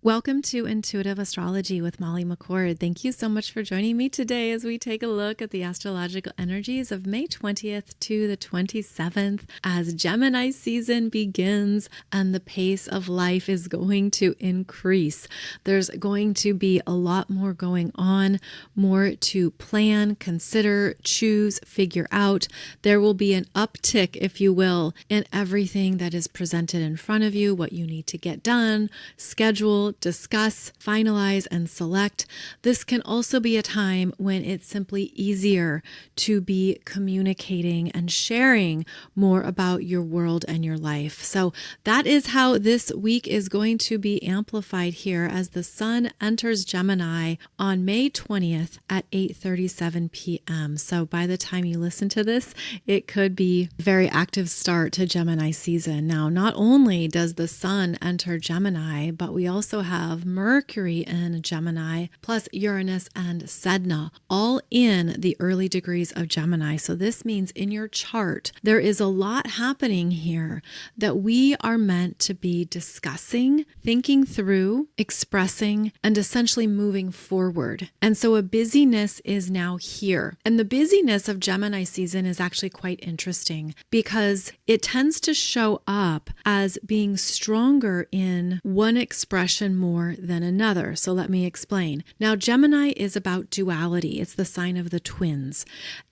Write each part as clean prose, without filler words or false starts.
Welcome to Intuitive Astrology with Molly McCord. Thank you so much for joining me today as we take a look at the astrological energies of May 20th to the 27th as Gemini season begins and the pace of life is going to increase. There's going to be a lot more going on, more to plan, consider, choose, figure out. There will be an uptick, if you will, in everything that is presented in front of you, what you need to get done, schedule, discuss, finalize, and select. This can also be a time when it's simply easier to be communicating and sharing more about your world and your life. So that is how this week is going to be amplified here as the sun enters Gemini on May 20th at 8:37 p.m. So by the time you listen to this, it could be a very active start to Gemini season. Now, not only does the sun enter Gemini, but we also have Mercury in Gemini, plus Uranus and Sedna, all in the early degrees of Gemini. So this means in your chart, there is a lot happening here that we are meant to be discussing, thinking through, expressing, and essentially moving forward. And so a busyness is now here. And the busyness of Gemini season is actually quite interesting because it tends to show up as being stronger in one expression more than another. So let me explain. Now, Gemini is about duality. It's the sign of the twins.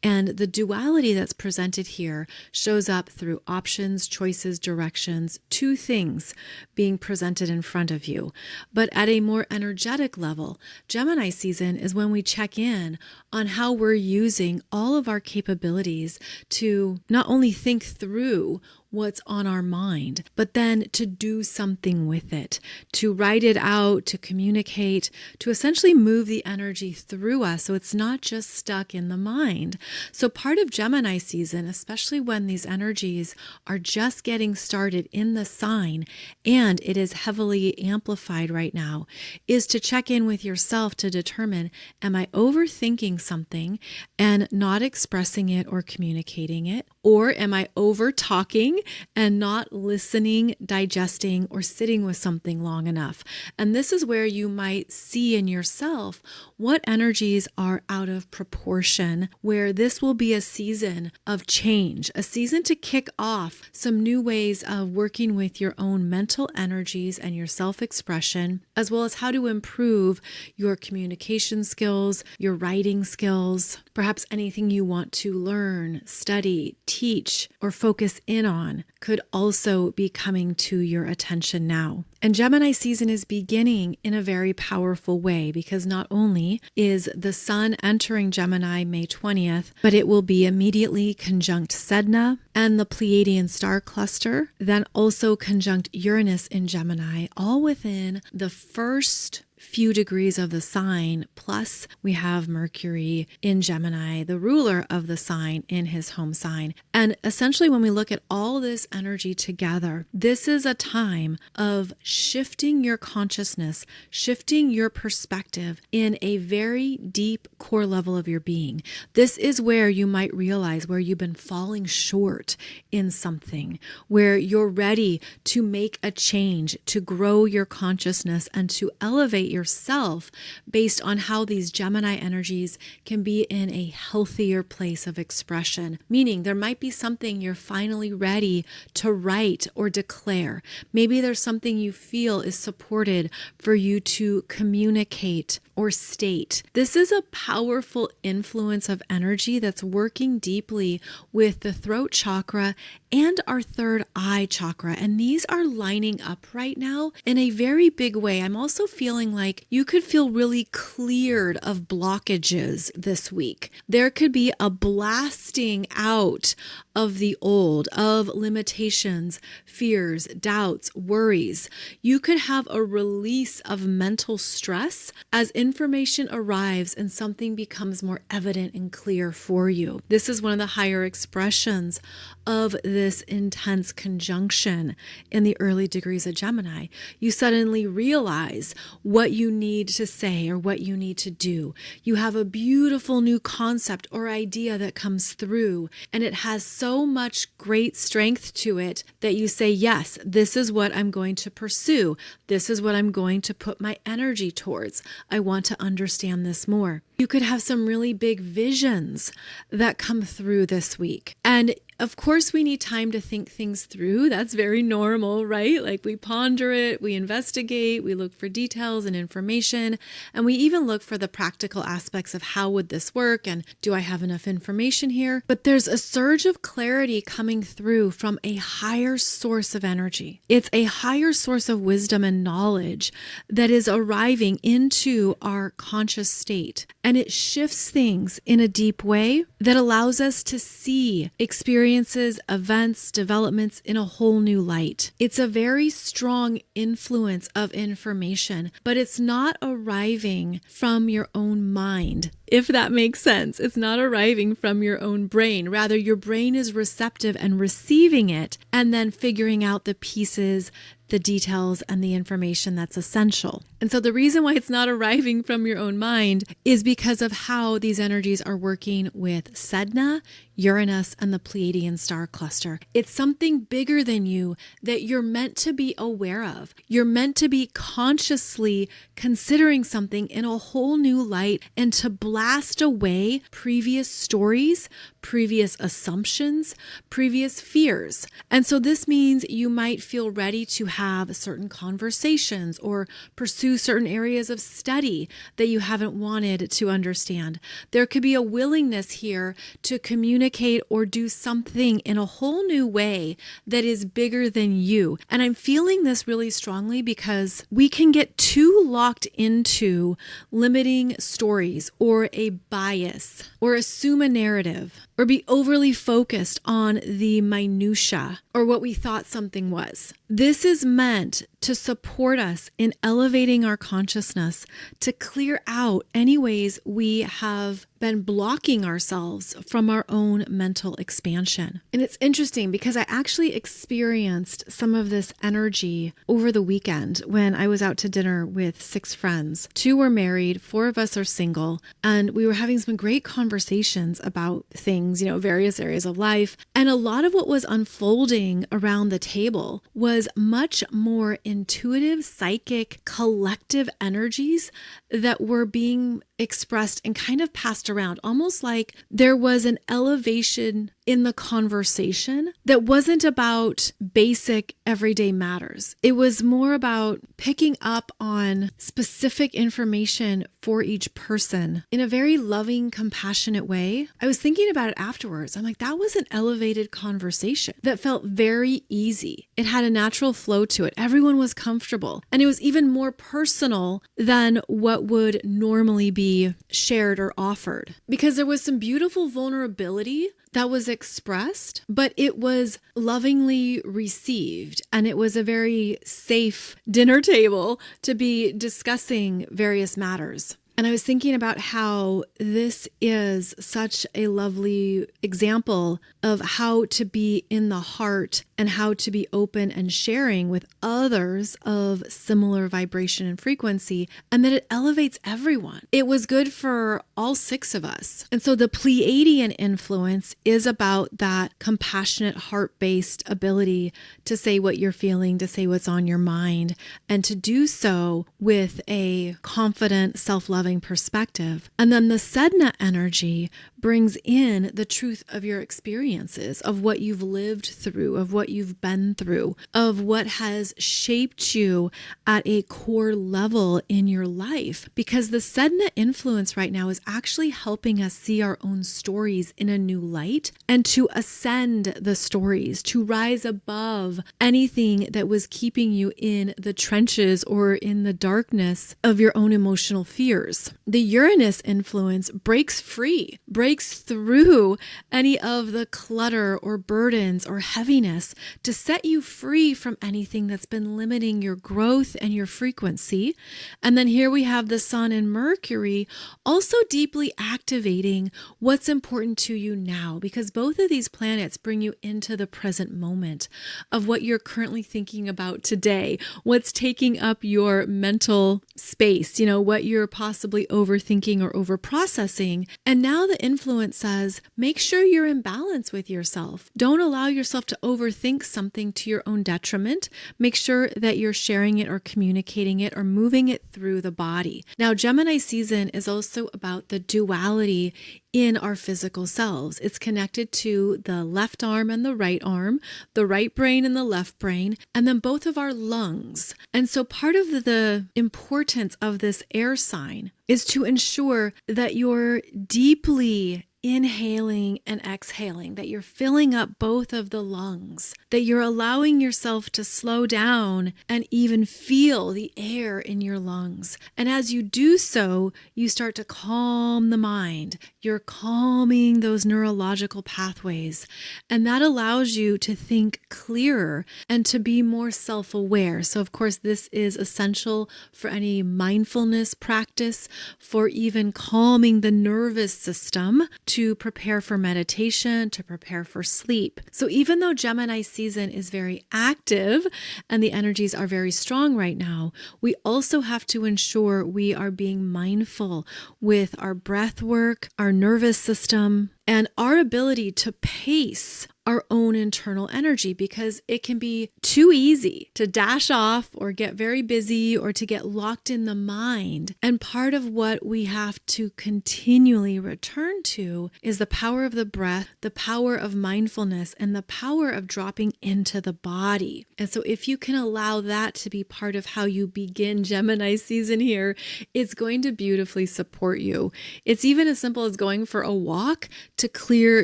And the duality that's presented here shows up through options, choices, directions, two things being presented in front of you. But at a more energetic level, Gemini season is when we check in on how we're using all of our capabilities to not only think through what's on our mind, but then to do something with it, to write it out, to communicate, to essentially move the energy through us so it's not just stuck in the mind. So part of Gemini season, especially when these energies are just getting started in the sign and it is heavily amplified right now, is to check in with yourself to determine, am I overthinking something and not expressing it or communicating it? Or am I over talking and not listening, digesting, or sitting with something long enough? And this is where you might see in yourself what energies are out of proportion, where this will be a season of change, a season to kick off some new ways of working with your own mental energies and your self-expression, as well as how to improve your communication skills, your writing skills, perhaps anything you want to learn, study, teach, or focus in on could also be coming to your attention now. And Gemini season is beginning in a very powerful way because not only is the sun entering Gemini May 20th, but it will be immediately conjunct Sedna and the Pleiadian star cluster, then also conjunct Uranus in Gemini, all within the first few degrees of the sign, plus we have Mercury in Gemini, the ruler of the sign, in his home sign. And essentially when we look at all this energy together, this is a time of shifting your consciousness, shifting your perspective in a very deep core level of your being. This is where you might realize where you've been falling short in something, where you're ready to make a change, to grow your consciousness and to elevate yourself based on how these Gemini energies can be in a healthier place of expression. Meaning there might be something you're finally ready to write or declare. Maybe there's something you feel is supported for you to communicate or state. This is a powerful influence of energy that's working deeply with the throat chakra and our third eye chakra. And these are lining up right now in a very big way. I'm also feeling like you could feel really cleared of blockages this week. There could be a blasting out of the old, of limitations, fears, doubts, worries. You could have a release of mental stress as information arrives and something becomes more evident and clear for you. This is one of the higher expressions of this intense conjunction in the early degrees of Gemini. You suddenly realize what you need to say or what you need to do. You have a beautiful new concept or idea that comes through, and it has so so much great strength to it that you say, yes, this is what I'm going to pursue. This is what I'm going to put my energy towards. I want to understand this more. You could have some really big visions that come through this week. And of course, we need time to think things through. That's very normal, right? Like we ponder it, we investigate, we look for details and information, and we even look for the practical aspects of how would this work and do I have enough information here? But there's a surge of clarity coming through from a higher source of energy. It's a higher source of wisdom and knowledge that is arriving into our conscious state. And it shifts things in a deep way that allows us to see experiences, events, developments in a whole new light. It's a very strong influence of information, but it's not arriving from your own mind, if that makes sense. It's not arriving from your own brain. Rather, your brain is receptive and receiving it and then figuring out the pieces, the details, and the information that's essential. And so the reason why it's not arriving from your own mind is because of how these energies are working with Sedna, Uranus, and the Pleiadian star cluster. It's something bigger than you that you're meant to be aware of. You're meant to be consciously considering something in a whole new light and to blast away previous stories, previous assumptions, previous fears. And so this means you might feel ready to have certain conversations or pursue certain areas of study that you haven't wanted to understand. There could be a willingness here to communicate or do something in a whole new way that is bigger than you. And I'm feeling this really strongly because we can get too locked into limiting stories or a bias or assume a narrative or be overly focused on the minutia or what we thought something was. This is meant to support us in elevating our consciousness, to clear out any ways we have been blocking ourselves from our own mental expansion. And it's interesting because I actually experienced some of this energy over the weekend when I was out to dinner with 6 friends. 2 were married, 4 of us are single, and we were having some great conversations about things, various areas of life. And a lot of what was unfolding around the table was much more intuitive, psychic, collective energies that were being expressed and kind of passed around, almost like there was an elevation in the conversation that wasn't about basic everyday matters. It was more about picking up on specific information for each person in a very loving, compassionate way. I was thinking about it afterwards. I'm like, that was an elevated conversation that felt very easy. It had a natural flow to it. Everyone was comfortable. And it was even more personal than what would normally be shared or offered, because there was some beautiful vulnerability that was expressed, but it was lovingly received. And it was a very safe dinner table to be discussing various matters. And I was thinking about how this is such a lovely example of how to be in the heart and how to be open and sharing with others of similar vibration and frequency, and that it elevates everyone. It was good for all 6 of us. And so the Pleiadian influence is about that compassionate, heart-based ability to say what you're feeling, to say what's on your mind, and to do so with a confident, self-loving perspective. And then the Sedna energy brings in the truth of your experiences, of what you've lived through, of what you've been through, of what has shaped you at a core level in your life. Because the Sedna influence right now is actually helping us see our own stories in a new light and to ascend the stories, to rise above anything that was keeping you in the trenches or in the darkness of your own emotional fears. The Uranus influence breaks free, breaks through any of the clutter or burdens or heaviness to set you free from anything that's been limiting your growth and your frequency. And then here we have the Sun and Mercury also deeply activating what's important to you now, because both of these planets bring you into the present moment of what you're currently thinking about today, what's taking up your mental space space, what you're possibly overthinking or overprocessing. And now the influence says, make sure you're in balance with yourself. Don't allow yourself to overthink something to your own detriment. Make sure that you're sharing it or communicating it or moving it through the body. Now, Gemini season is also about the duality in our physical selves. It's connected to the left arm and the right brain and the left brain, and then both of our lungs. And so part of the importance of this air sign is to ensure that you're deeply inhaling and exhaling, that you're filling up both of the lungs, that you're allowing yourself to slow down and even feel the air in your lungs. And as you do so, you start to calm the mind. You're calming those neurological pathways, and that allows you to think clearer and to be more self-aware. So of course, this is essential for any mindfulness practice, for even calming the nervous system, to prepare for meditation, to prepare for sleep. So even though Gemini season is very active and the energies are very strong right now, we also have to ensure we are being mindful with our breath work, our nervous system, and our ability to pace our own internal energy, because it can be too easy to dash off or get very busy or to get locked in the mind. And part of what we have to continually return to is the power of the breath, the power of mindfulness, and the power of dropping into the body. And so if you can allow that to be part of how you begin Gemini season here, it's going to beautifully support you. It's even as simple as going for a walk to clear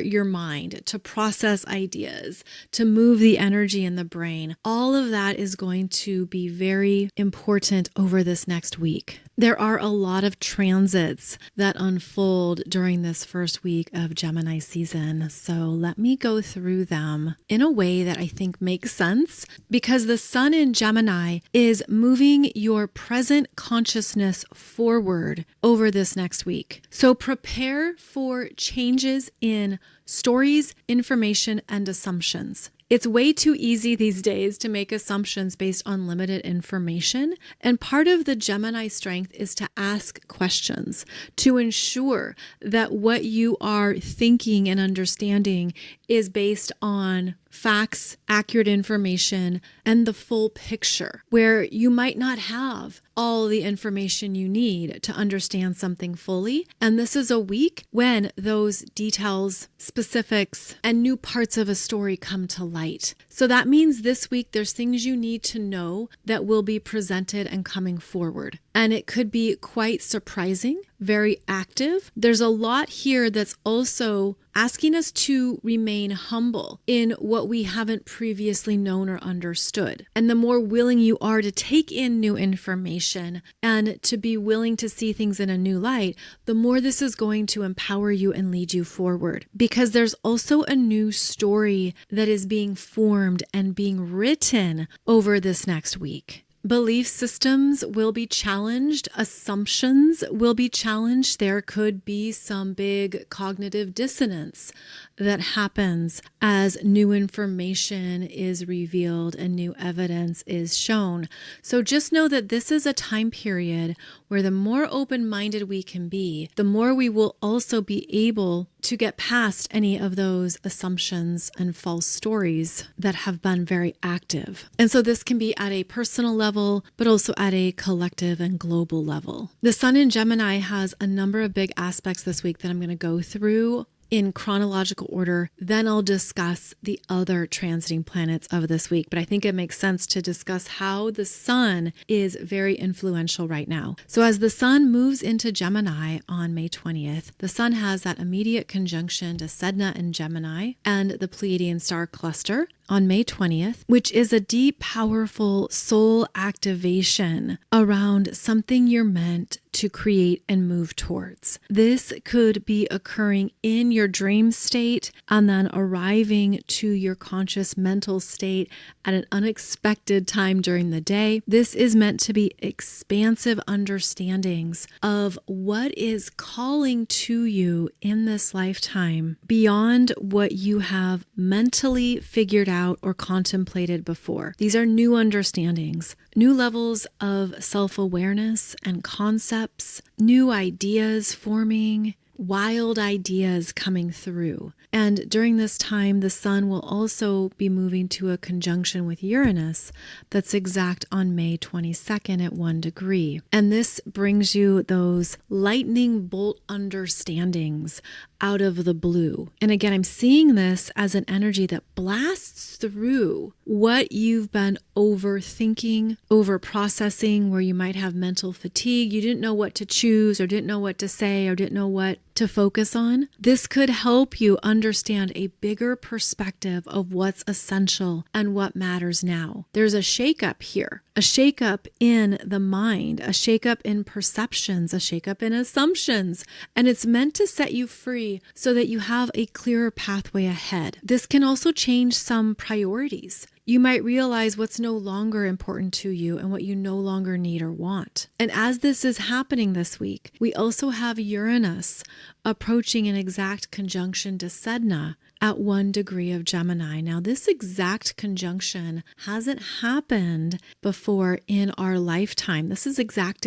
your mind, to process ideas, to move the energy in the brain. All of that is going to be very important over this next week. There are a lot of transits that unfold during this first week of Gemini season. So let me go through them in a way that I think makes sense, because the sun in Gemini is moving your present consciousness forward over this next week. So prepare for changes in stories, information, and assumptions. It's way too easy these days to make assumptions based on limited information. And part of the Gemini strength is to ask questions, to ensure that what you are thinking and understanding is based on facts, accurate information, and the full picture, where you might not have all the information you need to understand something fully. And this is a week when those details, specifics, and new parts of a story come to light. So that means this week there's things you need to know that will be presented and coming forward. And it could be quite surprising, very active. There's a lot here that's also asking us to remain humble in what we haven't previously known or understood. And the more willing you are to take in new information and to be willing to see things in a new light, the more this is going to empower you and lead you forward. Because there's also a new story that is being formed and being written over this next week. Belief systems will be challenged. Assumptions will be challenged. There could be some big cognitive dissonance that happens as new information is revealed and new evidence is shown. So just know that this is a time period where the more open-minded we can be, the more we will also be able to get past any of those assumptions and false stories that have been very active. And so this can be at a personal level, but also at a collective and global level. The sun in Gemini has a number of big aspects this week that I'm going to go through in chronological order. Then I'll discuss the other transiting planets of this week. But I think it makes sense to discuss how the sun is very influential right now. So as the sun moves into Gemini on May 20th, the sun has that immediate conjunction to Sedna and Gemini and the Pleiadian star cluster on May 20th, which is a deep, powerful soul activation around something you're meant to create and move towards. This could be occurring in your dream state and then arriving to your conscious mental state at an unexpected time during the day. This is meant to be expansive understandings of what is calling to you in this lifetime beyond what you have mentally figured out or contemplated before. These are new understandings, new levels of self-awareness and concepts, new ideas forming, wild ideas coming through. And during this time, the sun will also be moving to a conjunction with Uranus that's exact on May 22nd at 1 degree. And this brings you those lightning bolt understandings out of the blue. And again, I'm seeing this as an energy that blasts through what you've been overthinking, over processing, where you might have mental fatigue. You didn't know what to choose or didn't know what to say or didn't know what to focus on. This could help you understand a bigger perspective of what's essential and what matters now. There's a shakeup here, a shakeup in the mind, a shakeup in perceptions, a shakeup in assumptions, and it's meant to set you free so that you have a clearer pathway ahead. This can also change some priorities. You might realize what's no longer important to you and what you no longer need or want. And as this is happening this week, we also have Uranus approaching an exact conjunction to Sedna at 1 degree of Gemini. Now, this exact conjunction hasn't happened before in our lifetime. This is exact.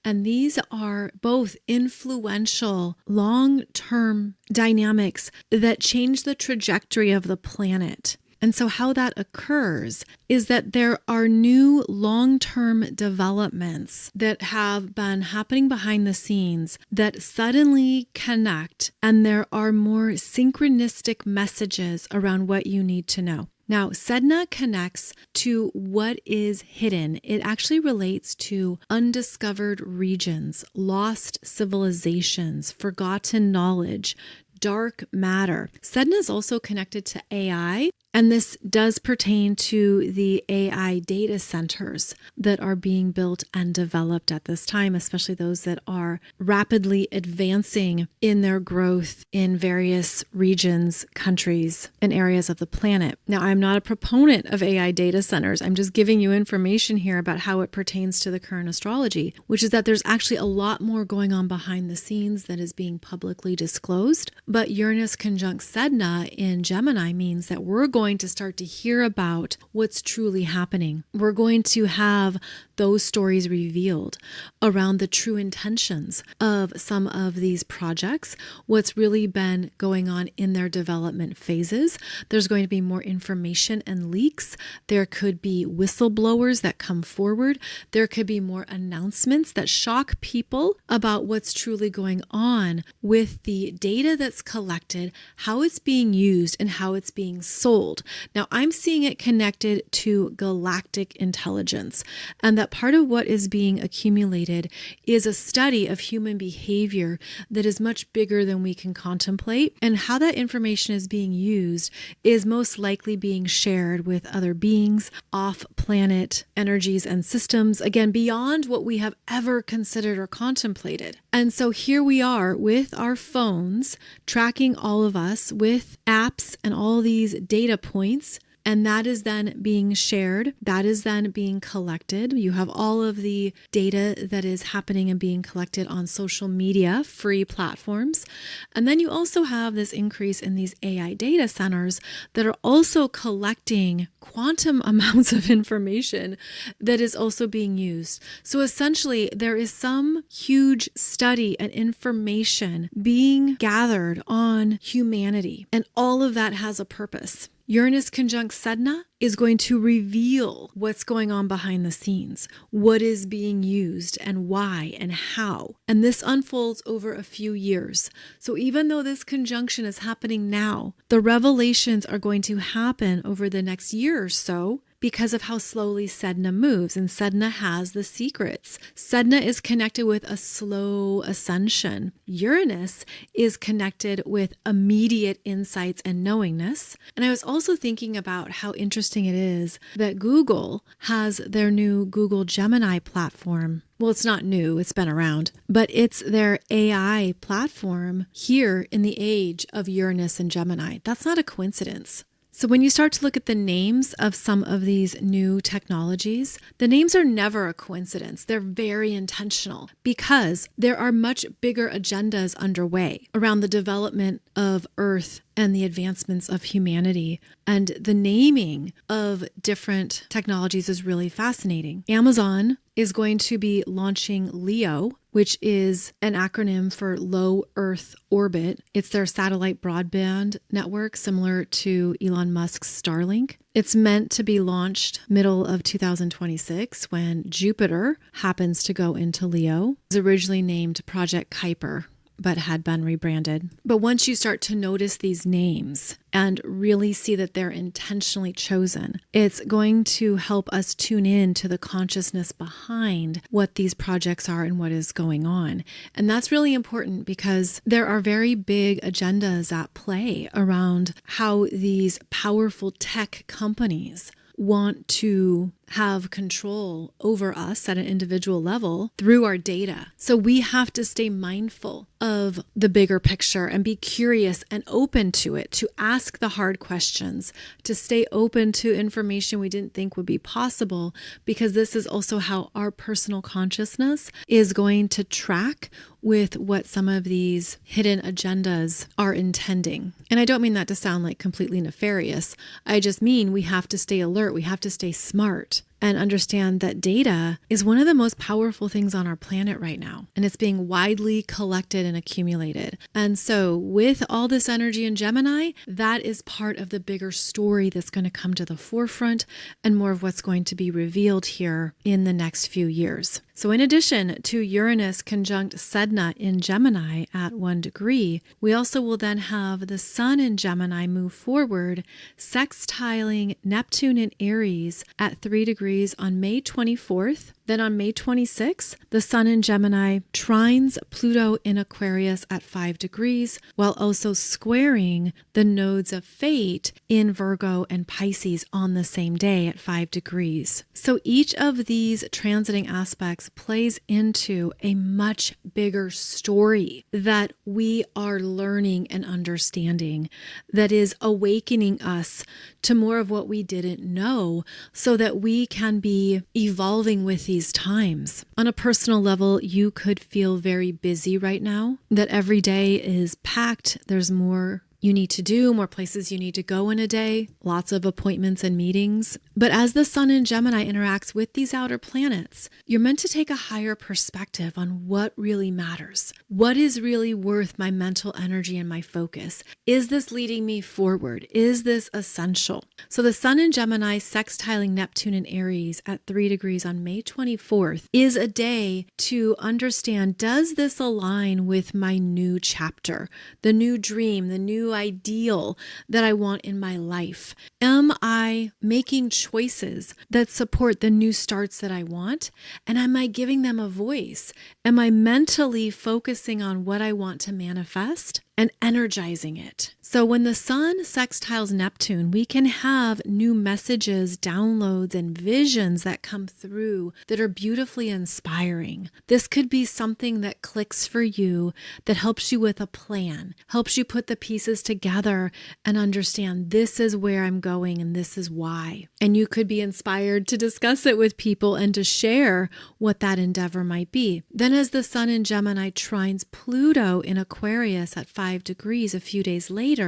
And these are both influential, long-term dynamics that change the trajectory of the planet. And so how that occurs is that there are new long-term developments that have been happening behind the scenes that suddenly connect, and there are more synchronistic messages around what you need to know. Now, Sedna connects to what is hidden. It actually relates to undiscovered regions, lost civilizations, forgotten knowledge, dark matter. Sedna is also connected to AI, and this does pertain to the AI data centers that are being built and developed at this time, especially those that are rapidly advancing in their growth in various regions, countries, and areas of the planet. Now, I'm not a proponent of AI data centers. I'm just giving you information here about how it pertains to the current astrology, which is that there's actually a lot more going on behind the scenes that is being publicly disclosed. But Uranus conjunct Sedna in Gemini means that we're going to start to hear about what's truly happening. We're going to have those stories revealed around the true intentions of some of these projects, what's really been going on in their development phases. There's going to be more information and leaks. There could be whistleblowers that come forward. There could be more announcements that shock people about what's truly going on with the data that's collected, how it's being used, and how it's being sold. Now, I'm seeing it connected to galactic intelligence, and that part of what is being accumulated is a study of human behavior that is much bigger than we can contemplate, and how that information is being used is most likely being shared with other beings, off-planet energies and systems, again, beyond what we have ever considered or contemplated. And so here we are with our phones tracking all of us with apps and all these data points. And that is then being shared. That is then being collected. You have all of the data that is happening and being collected on social media, free platforms. And then you also have this increase in these AI data centers that are also collecting quantum amounts of information that is also being used. So essentially, there is some huge study and information being gathered on humanity. And all of that has a purpose. Uranus conjunct Sedna is going to reveal what's going on behind the scenes, what is being used and why and how. And this unfolds over a few years. So even though this conjunction is happening now, the revelations are going to happen over the next year or so because of how slowly Sedna moves, and Sedna has the secrets. Sedna is connected with a slow ascension. Uranus is connected with immediate insights and knowingness. And I was also thinking about how interesting it is that Google has their new Google Gemini platform. Well, it's not new, it's been around, but it's their AI platform here in the age of Uranus and Gemini. That's not a coincidence. So when you start to look at the names of some of these new technologies, the names are never a coincidence. They're very intentional because there are much bigger agendas underway around the development of Earth and the advancements of humanity. And the naming of different technologies is really fascinating. Amazon is going to be launching LEO, which is an acronym for Low Earth Orbit. It's their satellite broadband network, similar to Elon Musk's Starlink. It's meant to be launched middle of 2026 when Jupiter happens to go into Leo. It was originally named Project Kuiper, but had been rebranded. But once you start to notice these names and really see that they're intentionally chosen, it's going to help us tune in to the consciousness behind what these projects are and what is going on. And that's really important because there are very big agendas at play around how these powerful tech companies want to have control over us at an individual level through our data. So we have to stay mindful of the bigger picture and be curious and open to it, to ask the hard questions, to stay open to information we didn't think would be possible, because this is also how our personal consciousness is going to track with what some of these hidden agendas are intending. And I don't mean that to sound like completely nefarious. I just mean we have to stay alert. We have to stay smart and understand that data is one of the most powerful things on our planet right now. And it's being widely collected and accumulated. And so with all this energy in Gemini, that is part of the bigger story that's going to come to the forefront and more of what's going to be revealed here in the next few years. So in addition to Uranus conjunct Sedna in Gemini at 1 degree, we also will then have the Sun in Gemini move forward, sextiling Neptune in Aries at 3 degrees on May 24th. Then on May 26th, the Sun in Gemini trines Pluto in Aquarius at 5 degrees, while also squaring the nodes of fate in Virgo and Pisces on the same day at 5 degrees. So each of these transiting aspects plays into a much bigger story that we are learning and understanding, that is awakening us to more of what we didn't know so that we can be evolving with these times. On a personal level, you could feel very busy right now, that every day is packed. There's more you need to do, more places you need to go in a day, lots of appointments and meetings. But as the Sun in Gemini interacts with these outer planets, you're meant to take a higher perspective on what really matters. What is really worth my mental energy and my focus? Is this leading me forward? Is this essential? So the Sun in Gemini sextiling Neptune in Aries at 3 degrees on May 24th is a day to understand, does this align with my new chapter, the new dream, the new ideal that I want in my life? Am I making choices that support the new starts that I want? And am I giving them a voice? Am I mentally focusing on what I want to manifest and energizing it? So when the Sun sextiles Neptune, we can have new messages, downloads, and visions that come through that are beautifully inspiring. This could be something that clicks for you, that helps you with a plan, helps you put the pieces together and understand this is where I'm going and this is why. And you could be inspired to discuss it with people and to share what that endeavor might be. Then as the Sun in Gemini trines Pluto in Aquarius at 5 degrees a few days later,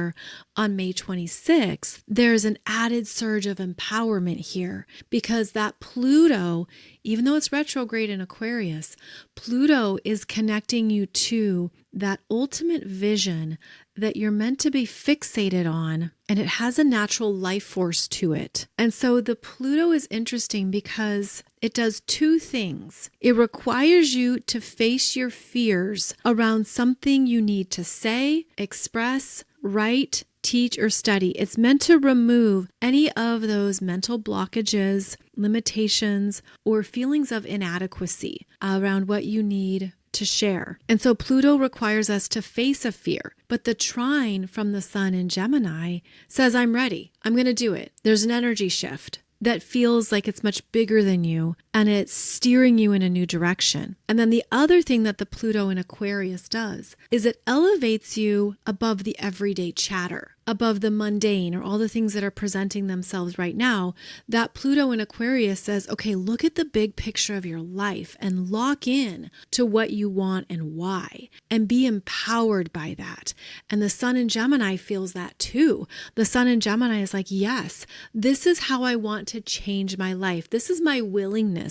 on May 26th, there's an added surge of empowerment here because that Pluto, even though it's retrograde in Aquarius, Pluto is connecting you to that ultimate vision that you're meant to be fixated on, and it has a natural life force to it. And so the Pluto is interesting because it does two things. It requires you to face your fears around something you need to say, express, write, teach, or study. It's meant to remove any of those mental blockages, limitations, or feelings of inadequacy around what you need to share. And so Pluto requires us to face a fear. But the trine from the sun in Gemini says, I'm ready. I'm going to do it. There's an energy shift that feels like it's much bigger than you, and it's steering you in a new direction. And then the other thing that the Pluto in Aquarius does is it elevates you above the everyday chatter, above the mundane or all the things that are presenting themselves right now. That Pluto in Aquarius says, okay, look at the big picture of your life and lock in to what you want and why, and be empowered by that. And the sun in Gemini feels that too. The sun in Gemini is like, yes, this is how I want to change my life. This is my willingness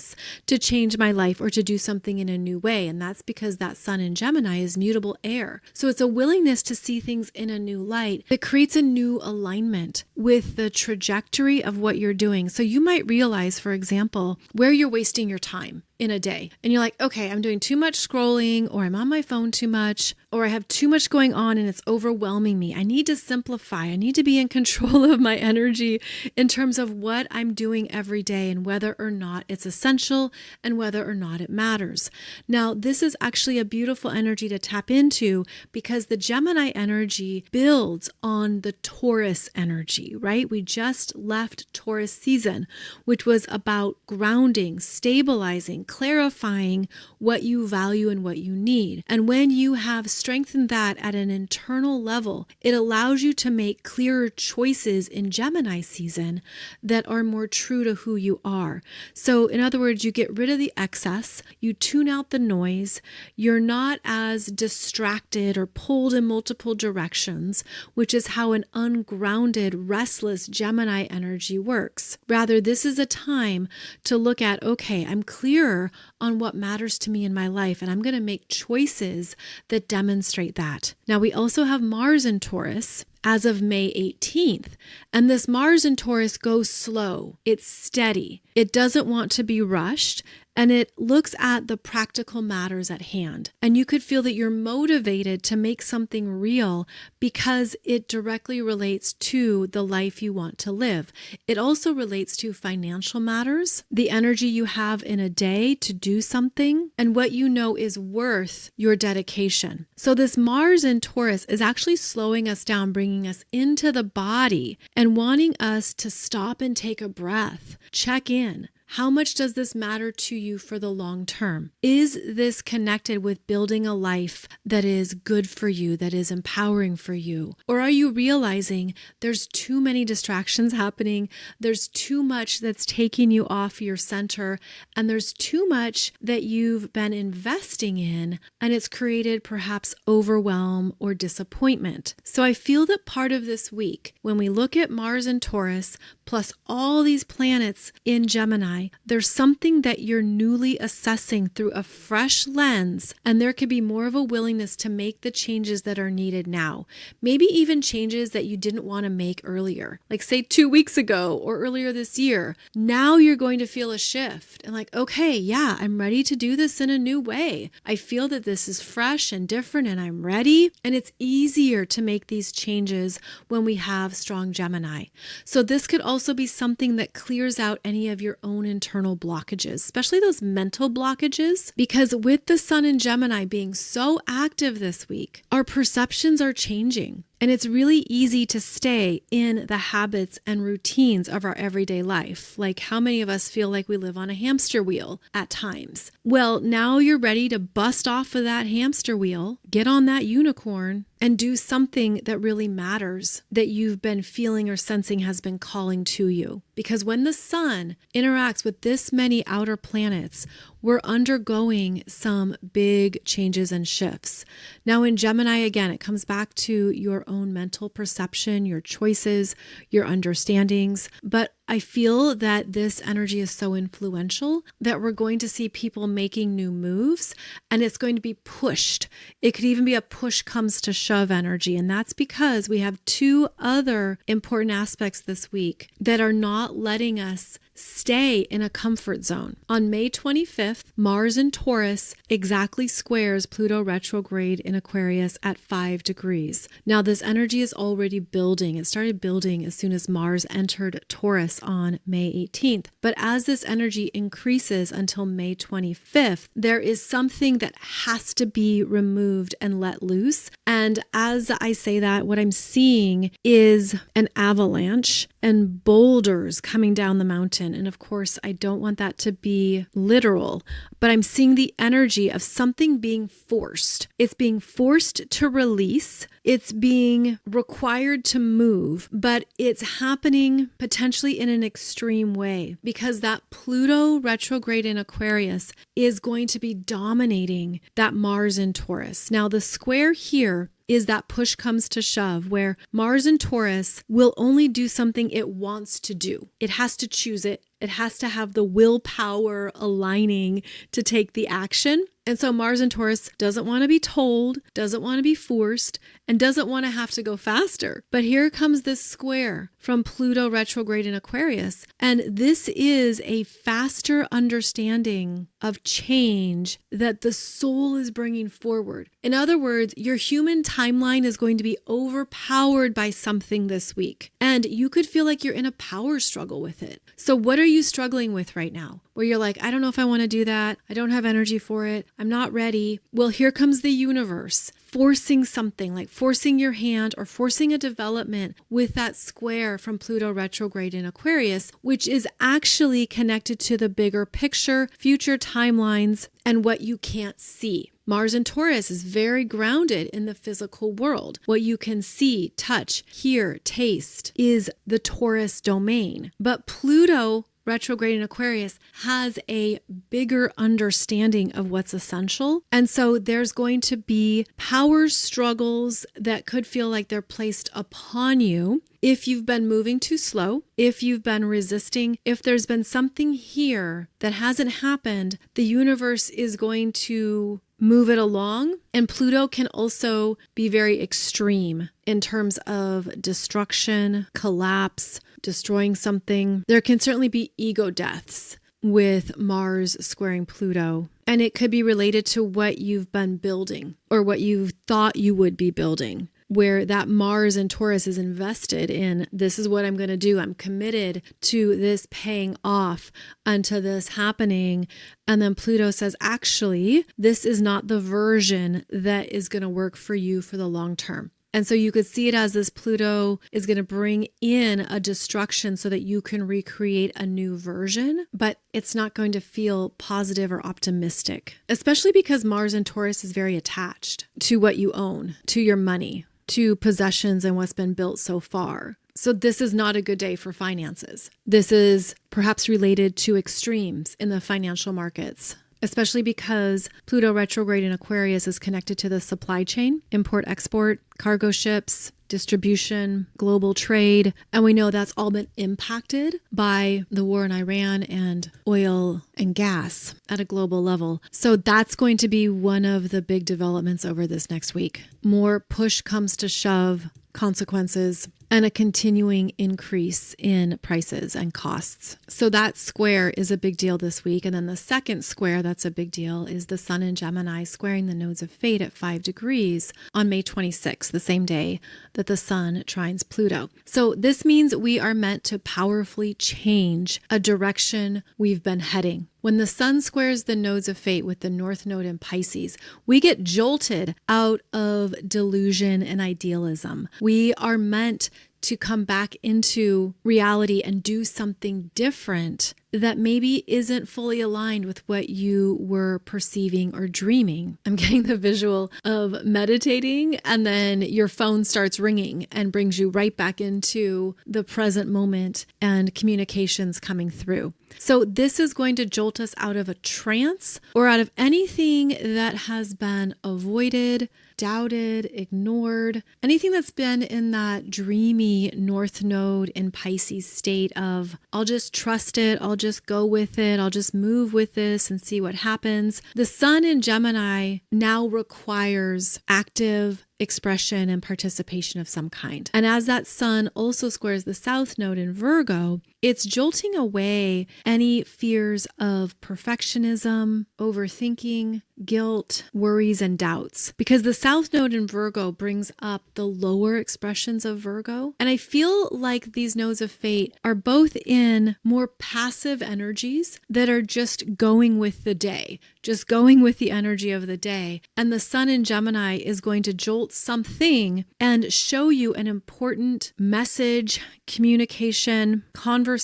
to change my life or to do something in a new way. And that's because that sun in Gemini is mutable air. So it's a willingness to see things in a new light that creates a new alignment with the trajectory of what you're doing. So you might realize, for example, where you're wasting your time in a day. And you're like, okay, I'm doing too much scrolling, or I'm on my phone too much, or I have too much going on and it's overwhelming me. I need to simplify. I need to be in control of my energy in terms of what I'm doing every day and whether or not it's essential and whether or not it matters. Now, this is actually a beautiful energy to tap into because the Gemini energy builds on the Taurus energy, right? We just left Taurus season, which was about grounding, stabilizing, clarifying what you value and what you need. And when you have strengthened that at an internal level, it allows you to make clearer choices in Gemini season that are more true to who you are. So in other words, you get rid of the excess, you tune out the noise, you're not as distracted or pulled in multiple directions, which is how an ungrounded, restless Gemini energy works. Rather, this is a time to look at, okay, I'm clearer on what matters to me in my life, and I'm going to make choices that demonstrate that. Now, we also have Mars in Taurus as of May 18th. And this Mars in Taurus goes slow. It's steady. It doesn't want to be rushed. And it looks at the practical matters at hand. And you could feel that you're motivated to make something real because it directly relates to the life you want to live. It also relates to financial matters, the energy you have in a day to do something, and what you know is worth your dedication. So this Mars in Taurus is actually slowing us down, bringing us into the body and wanting us to stop and take a breath, check in. How much does this matter to you for the long term? Is this connected with building a life that is good for you, that is empowering for you? Or are you realizing there's too many distractions happening, there's too much that's taking you off your center, and there's too much that you've been investing in, and it's created perhaps overwhelm or disappointment? So I feel that part of this week, when we look at Mars and Taurus, plus all these planets in Gemini, there's something that you're newly assessing through a fresh lens, and there could be more of a willingness to make the changes that are needed now. Maybe even changes that you didn't want to make earlier, like say 2 weeks ago or earlier this year. Now you're going to feel a shift and like, okay, yeah, I'm ready to do this in a new way. I feel that this is fresh and different and I'm ready. And it's easier to make these changes when we have strong Gemini. So this could also be something that clears out any of your own internal blockages, especially those mental blockages, because with the sun in Gemini being so active this week, our perceptions are changing. And it's really easy to stay in the habits and routines of our everyday life. Like how many of us feel like we live on a hamster wheel at times? Well, now you're ready to bust off of that hamster wheel, get on that unicorn, and do something that really matters, that you've been feeling or sensing has been calling to you. Because when the sun interacts with this many outer planets, we're undergoing some big changes and shifts. Now in Gemini, again, it comes back to your own mental perception, your choices, your understandings. But I feel that this energy is so influential that we're going to see people making new moves, and it's going to be pushed. It could even be a push comes to shove energy. And that's because we have two other important aspects this week that are not letting us stay in a comfort zone. On May 25th, Mars in Taurus exactly squares Pluto retrograde in Aquarius at 5 degrees. Now, this energy is already building. It started building as soon as Mars entered Taurus on May 18th. But as this energy increases until May 25th, there is something that has to be removed and let loose. And as I say that, what I'm seeing is an avalanche and boulders coming down the mountain. And of course, I don't want that to be literal, but I'm seeing the energy of something being forced. It's being forced to release. It's being required to move, but it's happening potentially in an extreme way because that Pluto retrograde in Aquarius is going to be dominating that Mars in Taurus. Now, the square here is that push comes to shove, where Mars in Taurus will only do something it wants to do. It has to choose it. It has to have the willpower aligning to take the action. And so Mars in Taurus doesn't want to be told, doesn't want to be forced, and doesn't want to have to go faster. But here comes this square from Pluto retrograde in Aquarius. And this is a faster understanding of change that the soul is bringing forward. In other words, your human timeline is going to be overpowered by something this week. And you could feel like you're in a power struggle with it. So what are you struggling with right now? Where you're like, I don't know if I want to do that. I don't have energy for it. I'm not ready. Well, here comes the universe forcing something, like forcing your hand or forcing a development with that square from Pluto retrograde in Aquarius, which is actually connected to the bigger picture, future timelines, and what you can't see. Mars in Taurus is very grounded in the physical world. What you can see, touch, hear, taste is the Taurus domain. But Pluto retrograde in Aquarius has a bigger understanding of what's essential. And so there's going to be power struggles that could feel like they're placed upon you if you've been moving too slow, if you've been resisting, if there's been something here that hasn't happened, the universe is going to move it along. And Pluto can also be very extreme in terms of destruction, collapse, destroying something. There can certainly be ego deaths with Mars squaring Pluto. And it could be related to what you've been building or what you thought you would be building, where that Mars in Taurus is invested in, this is what I'm going to do. I'm committed to this paying off unto this happening. And then Pluto says, actually, this is not the version that is going to work for you for the long term. And so you could see it as this Pluto is going to bring in a destruction so that you can recreate a new version, but it's not going to feel positive or optimistic, especially because Mars in Taurus is very attached to what you own, to your money, to possessions and what's been built so far. So this is not a good day for finances. This is perhaps related to extremes in the financial markets, especially because Pluto retrograde in Aquarius is connected to the supply chain, import, export, cargo ships, distribution, global trade. And we know that's all been impacted by the war in Iran and oil and gas at a global level. So that's going to be one of the big developments over this next week. More push comes to shove, consequences, and a continuing increase in prices and costs. So that square is a big deal this week. And then the second square that's a big deal is the Sun in Gemini squaring the nodes of fate at 5 degrees on May 26th, the same day that the Sun trines Pluto. So this means we are meant to powerfully change a direction we've been heading. When the Sun squares the nodes of fate with the North Node in Pisces, we get jolted out of delusion and idealism. We are meant to come back into reality and do something different that maybe isn't fully aligned with what you were perceiving or dreaming. I'm getting the visual of meditating and then your phone starts ringing and brings you right back into the present moment and communications coming through. So this is going to jolt us out of a trance or out of anything that has been avoided, doubted, ignored, anything that's been in that dreamy North Node in Pisces state of, I'll just trust it, I'll just go with it, I'll just move with this and see what happens. The Sun in Gemini now requires active expression and participation of some kind. And as that Sun also squares the South Node in Virgo, it's jolting away any fears of perfectionism, overthinking, guilt, worries, and doubts. Because the South Node in Virgo brings up the lower expressions of Virgo. And I feel like these nodes of fate are both in more passive energies that are just going with the day, just going with the energy of the day. And the Sun in Gemini is going to jolt something and show you an important message, communication, conversation,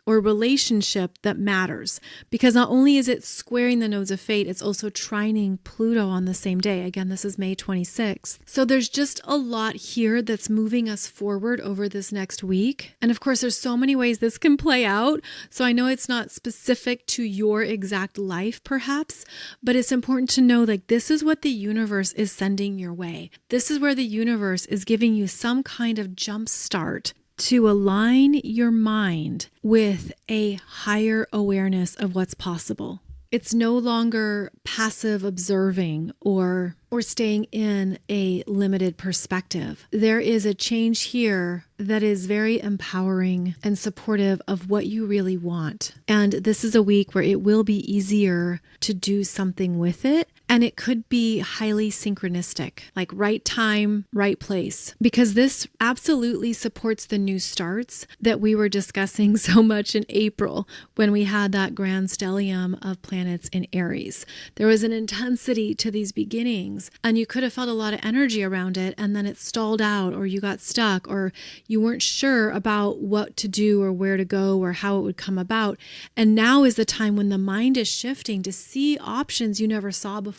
or relationship that matters. Because not only is it squaring the nodes of fate, it's also trining Pluto on the same day. Again, this is May 26th. So there's just a lot here that's moving us forward over this next week. And of course, there's so many ways this can play out. So I know it's not specific to your exact life, perhaps, but it's important to know like this is what the universe is sending your way. This is where the universe is giving you some kind of jump start to align your mind with a higher awareness of what's possible. It's no longer passive observing or staying in a limited perspective. There is a change here that is very empowering and supportive of what you really want. And this is a week where it will be easier to do something with it. And it could be highly synchronistic, like right time, right place, because this absolutely supports the new starts that we were discussing so much in April when we had that grand stellium of planets in Aries. There was an intensity to these beginnings, and you could have felt a lot of energy around it, and then it stalled out, or you got stuck, or you weren't sure about what to do or where to go or how it would come about. And now is the time when the mind is shifting to see options you never saw before.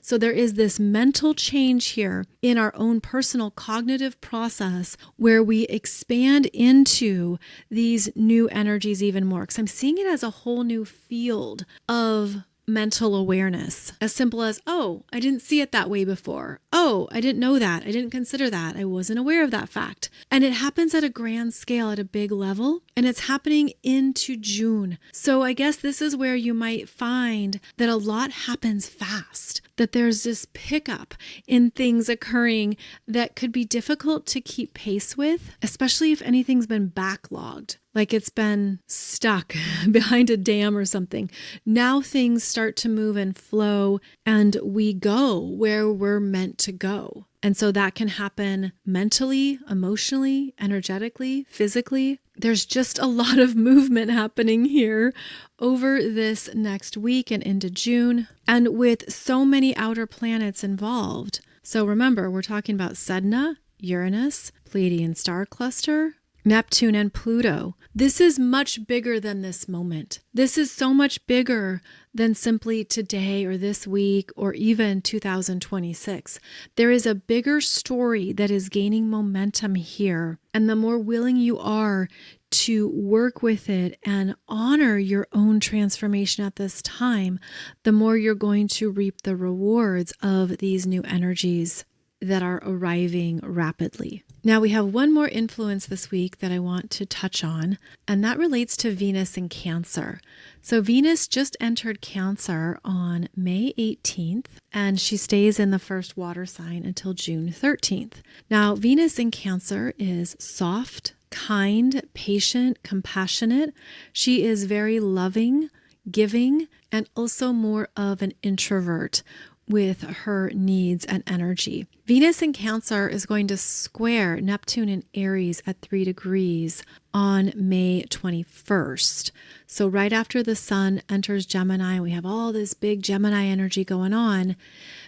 So there is this mental change here in our own personal cognitive process where we expand into these new energies even more. Because I'm seeing it as a whole new field of mental awareness. As simple as, oh, I didn't see it that way before. Oh, I didn't know that. I didn't consider that. I wasn't aware of that fact. And it happens at a grand scale, at a big level, and it's happening into June. So I guess this is where you might find that a lot happens fast, that there's this pickup in things occurring that could be difficult to keep pace with, especially if anything's been backlogged. Like it's been stuck behind a dam or something. Now things start to move and flow, and we go where we're meant to go. And so that can happen mentally, emotionally, energetically, physically. There's just a lot of movement happening here over this next week and into June, and with so many outer planets involved. So remember, we're talking about Sedna, Uranus, Pleiadian star cluster, Neptune, and Pluto. This is much bigger than this moment. This is so much bigger than simply today or this week or even 2026. There is a bigger story that is gaining momentum here. And the more willing you are to work with it and honor your own transformation at this time, the more you're going to reap the rewards of these new energies that are arriving rapidly. Now we have one more influence this week that I want to touch on, and that relates to Venus in Cancer. So Venus just entered Cancer on May 18th, and she stays in the first water sign until June 13th. Now Venus in Cancer is soft, kind, patient, compassionate. She is very loving, giving, and also more of an introvert with her needs and energy. Venus in Cancer is going to square Neptune in Aries at 3 degrees on May 21st. So right after the Sun enters Gemini, we have all this big Gemini energy going on.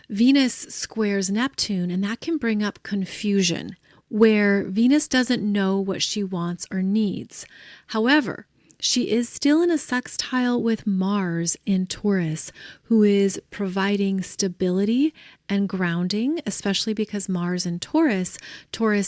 Venus squares Neptune, and that can bring up confusion, where Venus doesn't know what she wants or needs. However, she is still in a sextile with Mars in Taurus, who is providing stability and grounding, especially because Mars in Taurus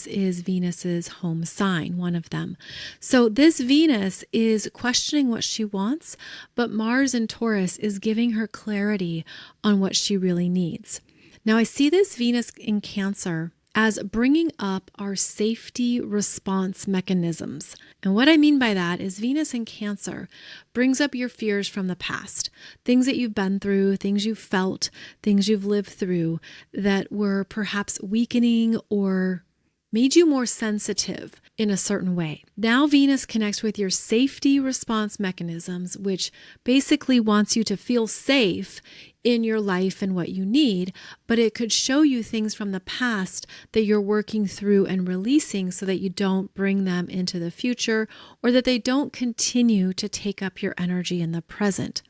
is Venus's home sign, one of them. So this Venus is questioning what she wants, but Mars in Taurus is giving her clarity on what she really needs. Now I see this Venus in Cancer as bringing up our safety response mechanisms. And what I mean by that is Venus in Cancer brings up your fears from the past, things that you've been through, things you've felt, things you've lived through that were perhaps weakening or made you more sensitive in a certain way. Now Venus connects with your safety response mechanisms, which basically wants you to feel safe in your life and what you need, but it could show you things from the past that you're working through and releasing so that you don't bring them into the future, or that they don't continue to take up your energy in the present.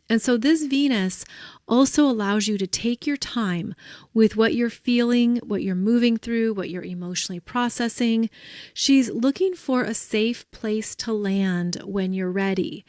And so this Venus also allows you to take your time with what you're feeling, what you're moving through, what you're emotionally processing. She's looking for a safe place to land when you're ready.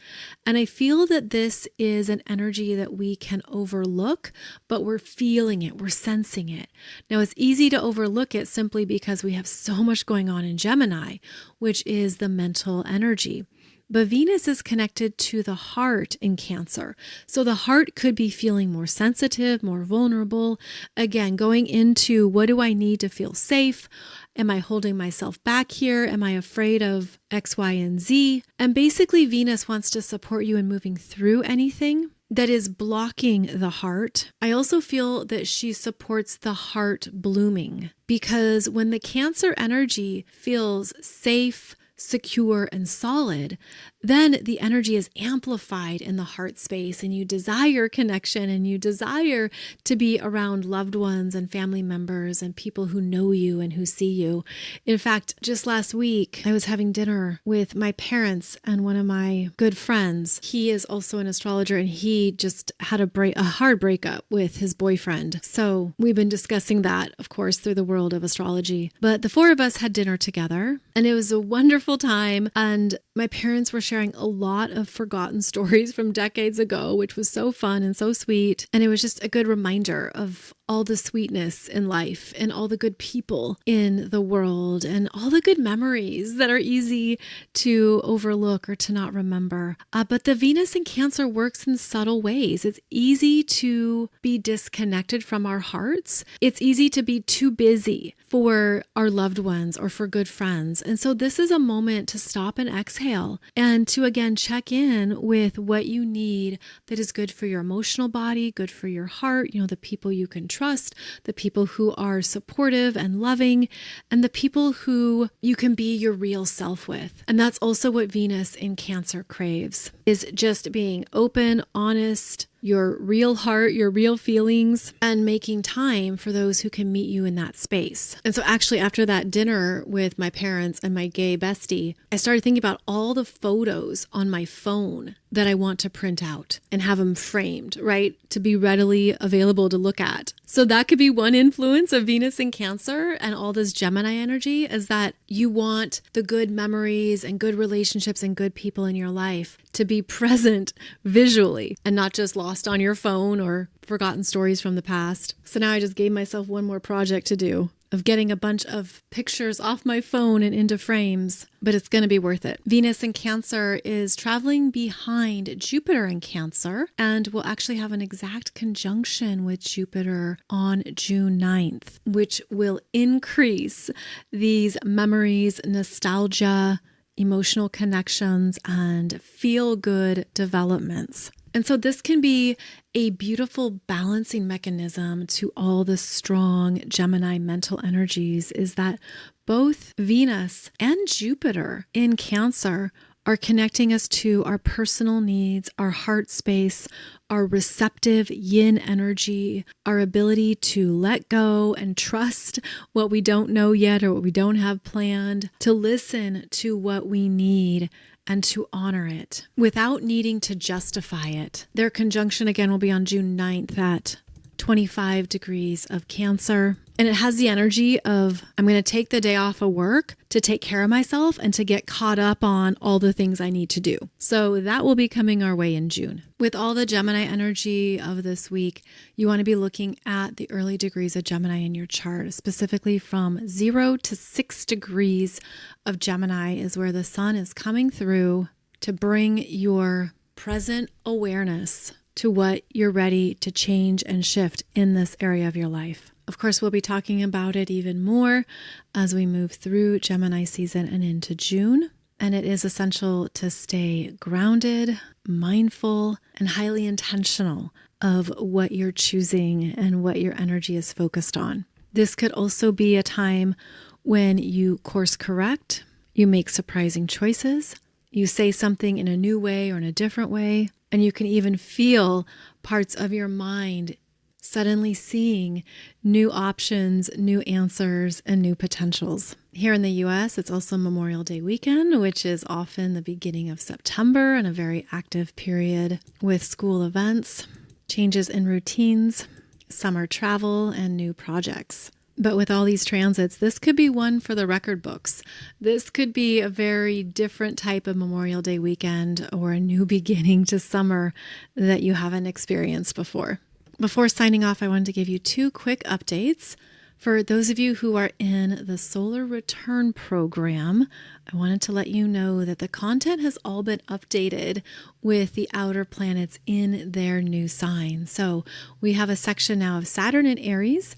And I feel that this is an energy that we can overlook, but we're feeling it, we're sensing it. Now, it's easy to overlook it simply because we have so much going on in Gemini, which is the mental energy. But Venus is connected to the heart in Cancer. So the heart could be feeling more sensitive, more vulnerable. Again, going into what do I need to feel safe? Am I holding myself back here? Am I afraid of X, Y, and Z? And basically Venus wants to support you in moving through anything that is blocking the heart. I also feel that she supports the heart blooming, because when the Cancer energy feels safe, secure, and solid, then the energy is amplified in the heart space, and you desire connection, and you desire to be around loved ones and family members and people who know you and who see you. In fact, just last week, I was having dinner with my parents and one of my good friends. He is also an astrologer, and he just had a hard breakup with his boyfriend. So we've been discussing that, of course, through the world of astrology. But the four of us had dinner together, and it was a wonderful time. And my parents were sharing a lot of forgotten stories from decades ago, which was so fun and so sweet. And it was just a good reminder of all the sweetness in life and all the good people in the world and all the good memories that are easy to overlook or to not remember. But the Venus in Cancer works in subtle ways. It's easy to be disconnected from our hearts. It's easy to be too busy for our loved ones or for good friends. And so this is a moment to stop and exhale and to again check in with what you need that is good for your emotional body, good for your heart, the people you can trust, the people who are supportive and loving, and the people who you can be your real self with. And that's also what Venus in Cancer craves, is just being open, honest, your real heart, your real feelings, and making time for those who can meet you in that space. And so actually after that dinner with my parents and my gay bestie, I started thinking about all the photos on my phone that I want to print out and have them framed, right? To be readily available to look at. So that could be one influence of Venus in Cancer and all this Gemini energy, is that you want the good memories and good relationships and good people in your life to be present visually and not just lost on your phone or forgotten stories from the past. So now I just gave myself one more project to do, of getting a bunch of pictures off my phone and into frames, but it's going to be worth it. Venus in Cancer is traveling behind Jupiter in Cancer and will actually have an exact conjunction with Jupiter on June 9th, which will increase these memories, nostalgia, emotional connections, and feel-good developments. And so this can be a beautiful balancing mechanism to all the strong Gemini mental energies, is that both Venus and Jupiter in Cancer are connecting us to our personal needs, our heart space, our receptive yin energy, our ability to let go and trust what we don't know yet or what we don't have planned, to listen to what we need and to honor it without needing to justify it. Their conjunction again will be on June 9th at 25 degrees of Cancer. And it has the energy of, I'm going to take the day off of work to take care of myself and to get caught up on all the things I need to do. So that will be coming our way in June. With all the Gemini energy of this week, you want to be looking at the early degrees of Gemini in your chart, specifically from 0 to 6 degrees of Gemini is where the sun is coming through to bring your present awareness to what you're ready to change and shift in this area of your life. Of course, we'll be talking about it even more as we move through Gemini season and into June. And it is essential to stay grounded, mindful, and highly intentional of what you're choosing and what your energy is focused on. This could also be a time when you course correct, you make surprising choices, you say something in a new way or in a different way, and you can even feel parts of your mind suddenly seeing new options, new answers, and new potentials. Here in the US, it's also Memorial Day weekend, which is often the beginning of September and a very active period with school events, changes in routines, summer travel, and new projects. But with all these transits, this could be one for the record books. This could be a very different type of Memorial Day weekend or a new beginning to summer that you haven't experienced before. Before signing off, I wanted to give you 2 quick updates. For those of you who are in the Solar Return program, I wanted to let you know that the content has all been updated with the outer planets in their new sign. So we have a section now of Saturn in Aries,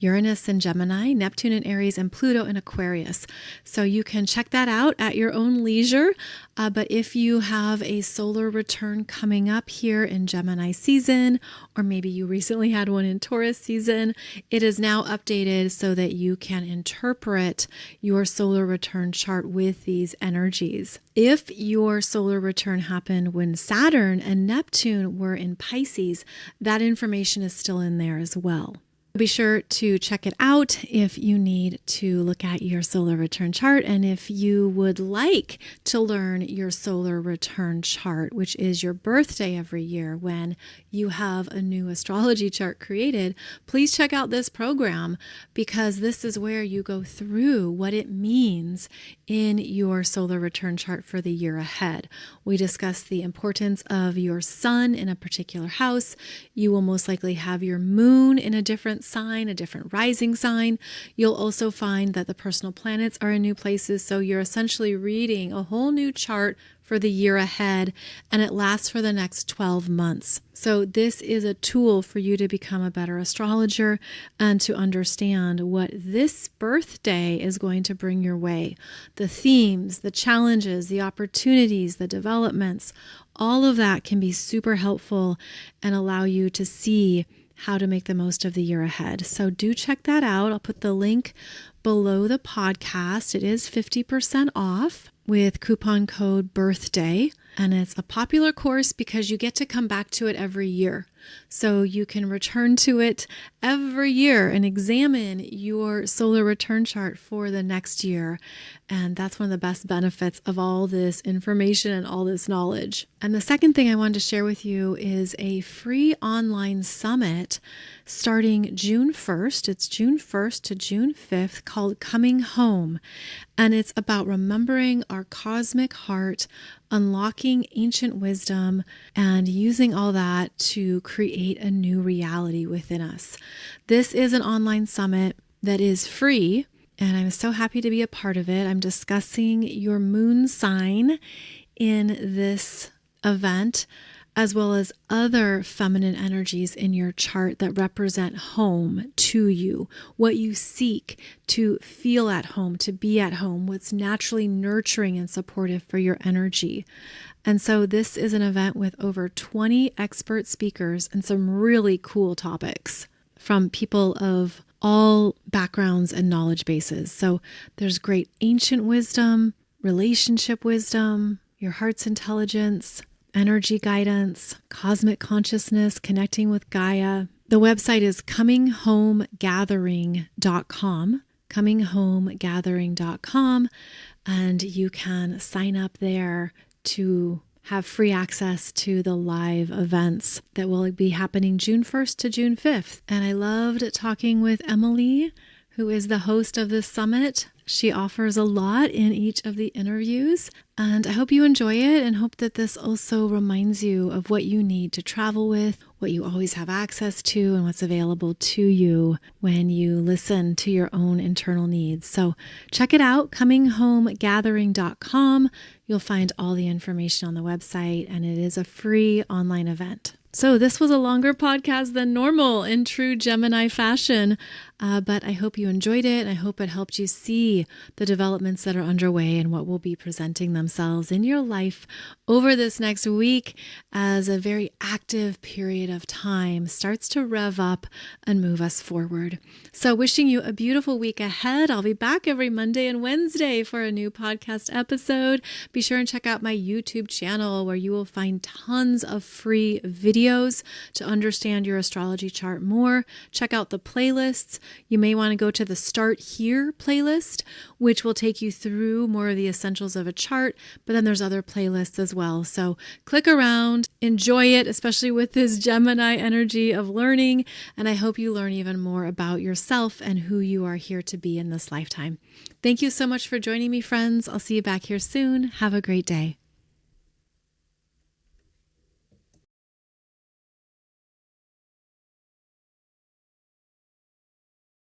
Uranus in Gemini, Neptune in Aries, and Pluto in Aquarius. So you can check that out at your own leisure. But if you have a solar return coming up here in Gemini season, or maybe you recently had one in Taurus season, it is now updated so that you can interpret your solar return chart with these energies. If your solar return happened when Saturn and Neptune were in Pisces, that information is still in there as well. Be sure to check it out if you need to look at your solar return chart. And if you would like to learn your solar return chart, which is your birthday every year when you have a new astrology chart created, please check out this program, because this is where you go through what it means in your solar return chart for the year ahead. We discuss the importance of your sun in a particular house. You will most likely have your moon in a different sign, a different rising sign. You'll also find that the personal planets are in new places. So you're essentially reading a whole new chart for the year ahead, and it lasts for the next 12 months. So this is a tool for you to become a better astrologer and to understand what this birthday is going to bring your way. The themes, the challenges, the opportunities, the developments, all of that can be super helpful and allow you to see how to make the most of the year ahead. So do check that out. I'll put the link below the podcast. It is 50% off with coupon code BIRTHDAY. And it's a popular course because you get to come back to it every year. So you can return to it every year and examine your solar return chart for the next year. And that's one of the best benefits of all this information and all this knowledge. And the second thing I wanted to share with you is a free online summit starting June 1st. It's June 1st to June 5th called Coming Home. And it's about remembering our cosmic heart, unlocking ancient wisdom, and using all that to create a new reality within us. This is an online summit that is free, and I'm so happy to be a part of it. I'm discussing your moon sign in this event, as well as other feminine energies in your chart that represent home to you, what you seek to feel at home, to be at home, what's naturally nurturing and supportive for your energy. And so this is an event with over 20 expert speakers and some really cool topics from people of all backgrounds and knowledge bases. So there's great ancient wisdom, relationship wisdom, your heart's intelligence, energy guidance, cosmic consciousness, connecting with Gaia. The website is cominghomegathering.com, cominghomegathering.com, and you can sign up there to have free access to the live events that will be happening June 1st to June 5th. And I loved talking with Emily, who is the host of this summit. She offers a lot in each of the interviews, and I hope you enjoy it and hope that this also reminds you of what you need to travel with, what you always have access to, and what's available to you when you listen to your own internal needs. So check it out, cominghomegathering.com. You'll find all the information on the website, and it is a free online event. So this was a longer podcast than normal in true Gemini fashion. but I hope you enjoyed it. I hope it helped you see the developments that are underway and what will be presenting themselves in your life over this next week as a very active period of time starts to rev up and move us forward. So wishing you a beautiful week ahead. I'll be back every Monday and Wednesday for a new podcast episode. Be sure and check out my YouTube channel where you will find tons of free videos to understand your astrology chart more. Check out the playlists. You may want to go to the Start Here playlist, which will take you through more of the essentials of a chart, but then there's other playlists as well. So click around, enjoy it, especially with this Gemini energy of learning, and I hope you learn even more about yourself and who you are here to be in this lifetime. Thank you so much for joining me, friends. I'll see you back here soon. Have a great day.